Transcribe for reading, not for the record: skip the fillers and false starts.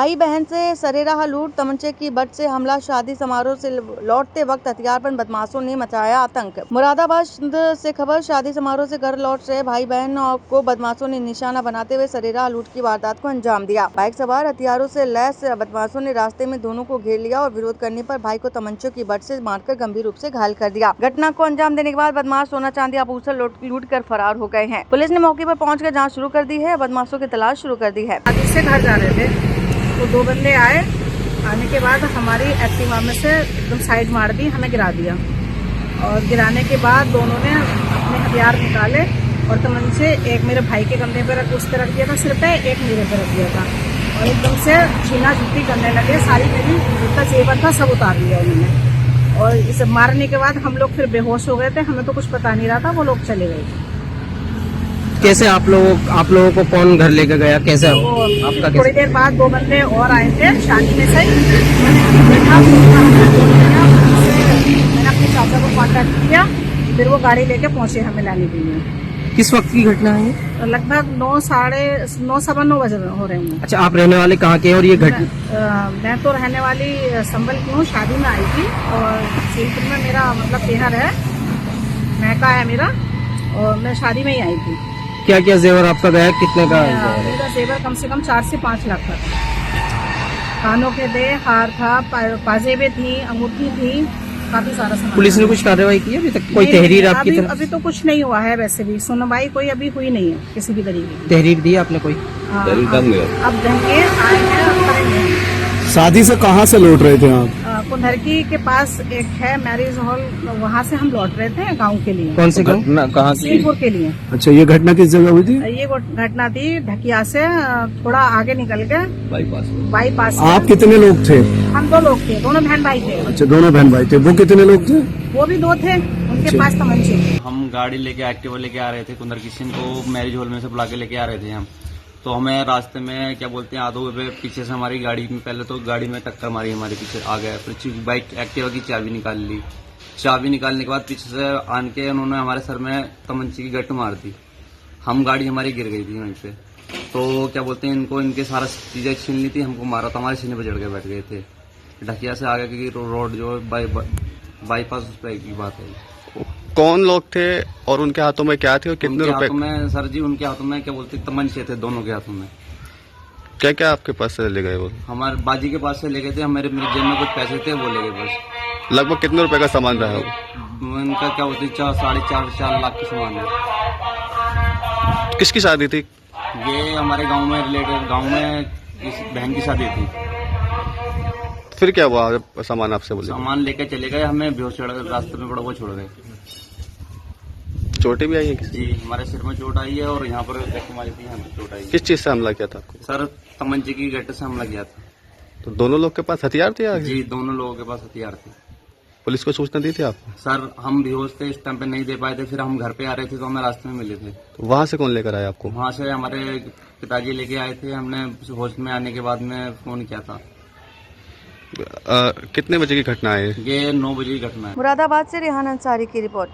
भाई बहन से सरेराह लूट, तमंचे की बट से हमला, शादी समारोह से लौटते वक्त हथियारबंद बदमाशों ने मचाया आतंक। मुरादाबाद से खबर, शादी समारोह से घर लौट रहे भाई बहन को बदमाशों ने निशाना बनाते हुए सरेराह लूट की वारदात को अंजाम दिया। बाइक सवार हथियारों से लैस बदमाशों ने रास्ते में दोनों को घेर लिया और विरोध करने पर भाई को तमंचों की बट से मारकर गंभीर रूप से घायल कर दिया। घटना को अंजाम देने के बाद बदमाश सोना चांदी आभूषण लूट कर फरार हो गए हैं। पुलिस ने मौके पर पहुंचकर जांच शुरू कर दी है, बदमाशों की तलाश शुरू कर दी है। से घर जा रहे थे तो दो बंदे आए, आने के बाद हमारी एक्टिवा में से एकदम साइड मार दी, हमें गिरा दिया और गिराने के बाद दोनों ने अपने हथियार निकाले और तमंचे एक मेरे भाई के कंधे पे उस पे रख दिया था सिर पे, एक मेरे पे रख दिया था और एकदम से छीना झुट्टी करने लगे। सारी मेरी जितना जेवर था सब उतार लिया उन्होंने और इसे मारने के बाद हम लोग फिर बेहोश हो गए थे, हमें तो कुछ पता नहीं रहा था, वो लोग चले गए। कैसे आप लोगों को कौन घर लेकर गया, कैसे आपका? थोड़ी देर बाद दो बंदे और आए थे शादी में से, मैंने अपने चाचा को कांटेक्ट किया, फिर वो गाड़ी लेके पहुंचे हमें लाने के लिए। किस वक्त की घटना है? लगभग 9, सवा 9 बजे हो रहे हैं। अच्छा, आप रहने वाले कहाँ के हैं और ये घटना? मैं तो रहने वाली संबल की हूँ, शादी में आई थी और सीलपुर में मेरा मतलब तेहर है, महका है मेरा और मैं शादी में ही आई थी। क्या क्या जेवर आपका गया, कितने का? मेरा जेवर कम से कम 4 से 5 लाख का था। कानों के दे, हार था, पाजेबे थी, अंगूठी थी, काफी सारा सामान। पुलिस ने कुछ कार्रवाई की अभी तक? कोई तहरीर आपकी तरफ? अभी तो कुछ नहीं हुआ है, वैसे भी सुनवाई कोई अभी हुई नहीं है किसी भी तरीके की। तहरीर दी आपने कोई? अब देंगे, आए हैं, अब करेंगे। शादी से कहाँ से लौट रहे थे आप? कुंदरकी के पास एक है मैरिज हॉल, वहाँ से हम लौट रहे थे गांव के लिए। कौन से गाँव, कहाँ? सीलपुर के लिए। अच्छा, ये घटना किस जगह हुई थी? ये घटना थी ढकिया से थोड़ा आगे निकल के बाईपास। आप कितने लोग थे? हम 2 लोग थे, दोनों बहन भाई थे। अच्छा, दोनों बहन भाई थे। वो कितने लोग थे? वो भी 2 थे, उनके पास तमंचे थे। हम गाड़ी लेके एक्टिवा लेके आ रहे थे, कुंदरकिशन को मैरिज हॉल में से बुला के लेके आ रहे थे हम। तो हमें रास्ते में क्या बोलते हैं आधो पे पीछे से हमारी गाड़ी में, पहले तो गाड़ी में टक्कर मारी, हमारे पीछे आ गया, फिर बाइक एक्टिवा की चाबी निकाल ली। चाबी निकालने के बाद पीछे से आन के उन्होंने हमारे सर में तमंचे की गट मार दी। हम गाड़ी हमारी गिर गई थी वहीं पे। तो क्या बोलते हैं इनको, इनके सारा चीजें छीन ली थी, हमको मारा था, हमारे सीने पर चढ़ के बैठ गए थे। ढकिया से आगे की रोड जो बाईपास उस पर की बात है। कौन लोग थे और उनके हाथों में क्या थे और कितने रुपए? हाथों में सर जी, उनके हाथों में क्या बोलते तमंचे थे, दोनों के हाथों में। क्या क्या आपके पास से ले गए वो? हमारे बाजी के पास से ले गए थे, मेरे जेब में कुछ पैसे थे वो ले गए बस। लगभग कितने रुपए का सामान रहा वो? उनका क्या बोलते 4 लाख का सामान है। किसकी शादी थी? ये हमारे गांव में रिलेटेड, गांव में इस बहन की शादी थी। फिर क्या हुआ? सामान आपसे बोले? सामान लेके चले गए, हमें बेहोश चढ़ गए, रास्ते में पड़ा वो छोड़ गए। चोटें भी आई है किसी? जी, हमारे सिर में चोट आई है और यहाँ पर हमारी थी, यहाँ पर चोट आई है। किस चीज से हमला किया था आपको? सर, तमंचे की गट से हमला किया था। तो दोनों लोग के पास हथियार थे? जी, दोनों लोगों के पास हथियार थे। पुलिस को सूचना दी थी आपको? सर, हम बेहोश थे, इस टाइम पे नहीं दे पाए थे, फिर हम घर पे आ रहे थे तो हमें रास्ते में मिले थे। तो वहाँ से कौन लेकर आया आपको? वहाँ से हमारे पिताजी लेके आए थे, हमने होश में आने के बाद में फोन किया था। कितने बजे की घटना है ये? 9 बजे की घटना है। मुरादाबाद से रेहान अंसारी की रिपोर्ट।